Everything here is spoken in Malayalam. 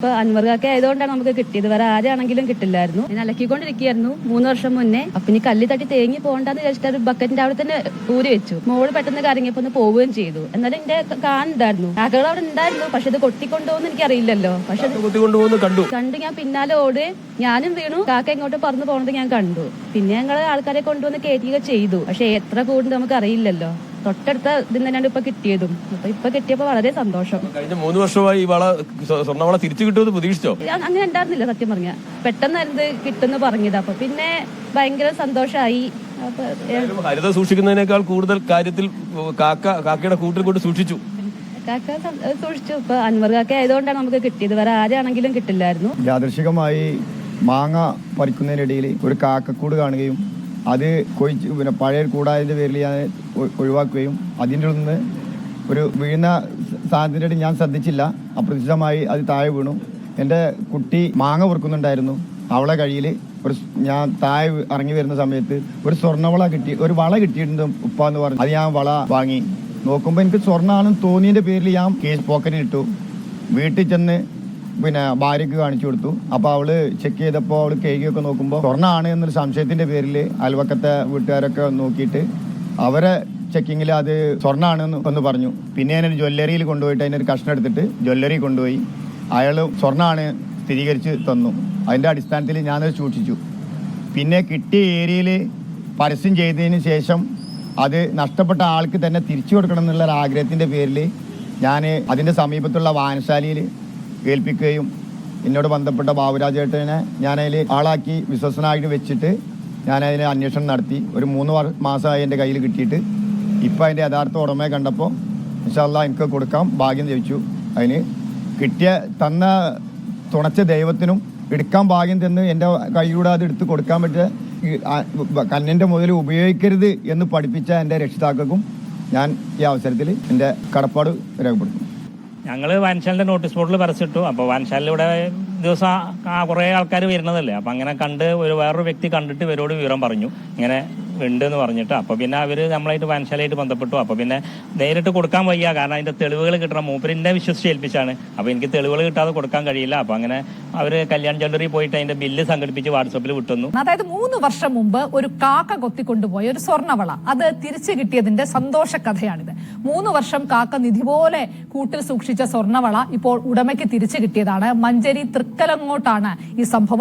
ഇപ്പൊ അൻവർ കാക്ക ആയതുകൊണ്ടാണ് നമുക്ക് കിട്ടിയത്. വേറെ ആരാണെങ്കിലും കിട്ടില്ലായിരുന്നു. ഞാൻ അലക്കിക്കൊണ്ടിരിക്കുകയായിരുന്നു 3 വർഷം മുന്നേ. അപ്പൊ ഇനി കല്ല് തട്ടി തേങ്ങി പോകണ്ടെന്ന് വിചാരിച്ചിട്ട് ഒരു ബക്കറ്റിന്റെ അവിടെ തന്നെ ഊരി വെച്ചു. മോള് പെട്ടെന്ന് കറങ്ങിയപ്പോ ഒന്ന് പോവുകയും ചെയ്തു. എന്നാലും എന്റെ കാണുണ്ടായിരുന്നു, കാക്കകൾ അവിടെ ഉണ്ടായിരുന്നു. പക്ഷെ ഇത് കൊത്തിക്കൊണ്ടുപോകുന്ന എനിക്ക് അറിയില്ലല്ലോ. പക്ഷെ കണ്ടു. ഞാൻ പിന്നാലെ ഓട്, ഞാനും വീണു. കാക്ക ഇങ്ങോട്ട് പറന്ന് പോകുന്നത് ഞാൻ കണ്ടു. പിന്നെ ഞങ്ങള് ആൾക്കാരെ കൊണ്ടുവന്ന് കയറ്റുക ചെയ്തു. പക്ഷെ എത്ര കൂടുന്നത് നമുക്ക് അറിയില്ലല്ലോ. തൊട്ടടുത്ത ഇതിൽ തന്നെയാണ് ഇപ്പൊ കിട്ടിയതും. ഇപ്പൊ കിട്ടിയപ്പോ വളരെ സന്തോഷം. കഴിഞ്ഞ 3 വർഷമായി സ്വർണ്ണവള തിരിച്ചു കിട്ടുമെന്ന് പ്രതീക്ഷിച്ചോ? അങ്ങനെ ഉണ്ടായിരുന്നില്ല സത്യം പറഞ്ഞ. പെട്ടെന്ന് കിട്ടുമെന്ന് പറഞ്ഞത്. അപ്പൊ പിന്നെ ഭയങ്കര സന്തോഷമായി. ഹരിത സൂക്ഷിക്കുന്നതിനേക്കാൾ കൂടുതൽ കാര്യത്തിൽ കാക്കയുടെ കൂട്ടിൽ കൊണ്ട് സൂക്ഷിച്ചു. കാക്ക സൂക്ഷിച്ചു. ഇപ്പൊ അൻവർ കാക്ക ആയതുകൊണ്ടാണ് നമുക്ക് കിട്ടിയത്. വേറെ ആരാണെങ്കിലും കിട്ടില്ലായിരുന്നു. യാദൃശികമായി മാങ്ങ പറിക്കുന്നതിനിടയിൽ ഒരു കാക്കക്കൂട് കാണുകയും അത് കൊഴിച്ച് പഴയ കൂടായതിൻ്റെ പേരിൽ ഞാൻ ഒഴിവാക്കുകയും അതിൻ്റെ നിന്ന് ഒരു വീഴുന്ന സാധനത്തിൻ്റെ ഞാൻ ശ്രദ്ധിച്ചില്ല. അപ്രതീക്ഷിതമായി അത് താഴെ വീണു. എൻ്റെ കുട്ടി മാങ്ങ പൊറുക്കുന്നുണ്ടായിരുന്നു. അവളെ കയ്യിൽ ഞാൻ താഴെ ഇറങ്ങി വരുന്ന സമയത്ത് ഒരു സ്വർണ്ണവള കിട്ടി, ഒരു വള കിട്ടിയിട്ടുണ്ട് ഉപ്പ എന്ന് പറഞ്ഞു. അത് ഞാൻ വള വാങ്ങി നോക്കുമ്പോൾ എനിക്ക് സ്വർണ്ണമാണെന്ന് തോന്നിയതിൻ്റെ പേരിൽ ഞാൻ കേസ് പോക്കറ്റിൽ ഇട്ടു. വീട്ടിൽ ചെന്ന് ഭാര്യയ്ക്ക് കാണിച്ചു കൊടുത്തു. അപ്പോൾ അവള് ചെക്ക് ചെയ്തപ്പോൾ അവള് കേക്കൊക്കെ നോക്കുമ്പോൾ സ്വർണ്ണമാണ് എന്നൊരു സംശയത്തിന്റെ പേരിൽ അയൽവക്കത്തെ വീട്ടുകാരൊക്കെ നോക്കിയിട്ട് അവരെ ചെക്കിങ്ങിൽ അത് സ്വർണ്ണമാണ് എന്ന് പറഞ്ഞു. പിന്നെ ഞാൻ ജ്വല്ലറിയിൽ കൊണ്ടുപോയിട്ട് അതിനൊരു കഷ്ണം എടുത്തിട്ട് ജ്വല്ലറി കൊണ്ടുപോയി അയാൾ സ്വർണ്ണമാണ് സ്ഥിരീകരിച്ച് തന്നു. അതിൻ്റെ അടിസ്ഥാനത്തിൽ ഞാനത് സൂക്ഷിച്ചു. പിന്നെ കിട്ടിയ ഏരിയയിൽ പരസ്യം ചെയ്തതിന് ശേഷം അത് നഷ്ടപ്പെട്ട ആൾക്ക് തന്നെ തിരിച്ചു കൊടുക്കണം എന്നുള്ള ആഗ്രഹത്തിൻ്റെ പേരിൽ ഞാൻ അതിൻ്റെ സമീപത്തുള്ള വായനശാലയിൽ ഏൽപ്പിക്കുകയും എന്നോട് ബന്ധപ്പെട്ട ബാബുരാജേട്ടനെ ഞാനതിൽ ആളാക്കി വിശ്വസനായിട്ട് വെച്ചിട്ട് ഞാനതിന് അന്വേഷണം നടത്തി. ഒരു 3 മാസമായി എൻ്റെ കയ്യിൽ കിട്ടിയിട്ട് ഇപ്പം അതിൻ്റെ യഥാർത്ഥ ഉടമയെ കണ്ടപ്പോൾ ഇൻഷാ അല്ലാഹ് എനിക്ക് കൊടുക്കാം ഭാഗ്യം ലഭിച്ചു. അതിന് തന്ന തുണച്ച ദൈവത്തിനും എടുക്കാൻ ഭാഗ്യം തന്ന് എൻ്റെ കയ്യിലൂടെ അത് എടുത്ത് കൊടുക്കാൻ പറ്റിയ കണ്ണിൻ്റെ മുതൽ ഉപയോഗിക്കരുത് എന്ന് പഠിപ്പിച്ച എൻ്റെ രക്ഷിതാക്കൾക്കും ഞാൻ ഈ അവസരത്തിൽ എൻ്റെ കടപ്പാട് രേഖപ്പെടുത്തുന്നു. ഞങ്ങൾ വായനശാലിൻ്റെ നോട്ടീസ് ബോർഡിൽ പരസ്യമിട്ടു. അപ്പോൾ വായനശാലയിലൂടെ ദിവസം കുറേ ആൾക്കാർ വരുന്നതല്ലേ. അപ്പം അങ്ങനെ വേറൊരു വ്യക്തി കണ്ടിട്ട് ഇവരോട് വിവരം പറഞ്ഞു ഇങ്ങനെ ഉണ്ട് എന്ന് പറഞ്ഞിട്ട്. അപ്പോൾ പിന്നെ അവർ നമ്മളായിട്ട് വായനശാലയായിട്ട് ബന്ധപ്പെട്ടു. അപ്പോൾ പിന്നെ നേരിട്ട് കൊടുക്കാൻ വയ്യ, കാരണം അതിൻ്റെ തെളിവുകൾ കിട്ടണം. മൂപ്പരിനെ വിശ്വസിച്ച് ഏൽപ്പിച്ചാണ്. അപ്പോൾ എനിക്ക് തെളിവുകൾ കിട്ടാതെ കൊടുക്കാൻ കഴിയില്ല. അപ്പോൾ അങ്ങനെ അവർ കല്യാൺ ജ്വല്ലറി പോയിട്ട് അതിൻ്റെ ബില്ല് സംഘടിപ്പിച്ച് വാട്സപ്പിൽ വിട്ടുന്നു. അതായത് 3 വർഷം മുമ്പ് ഒരു കാക്ക കൊത്തിക്കൊണ്ടുപോയ ഒരു സ്വർണ്ണവള അത് തിരിച്ചു കിട്ടിയതിന്റെ സന്തോഷ കഥയാണിത്. 3 വർഷം കാക്ക നിധി പോലെ കൂട്ടിൽ സൂക്ഷിച്ച സ്വർണ്ണവള ഇപ്പോൾ ഉടമയ്ക്ക് തിരിച്ചു കിട്ടിയതാണ്. മഞ്ചേരി തൃക്കലങ്ങോട്ടാണ് ഈ സംഭവം.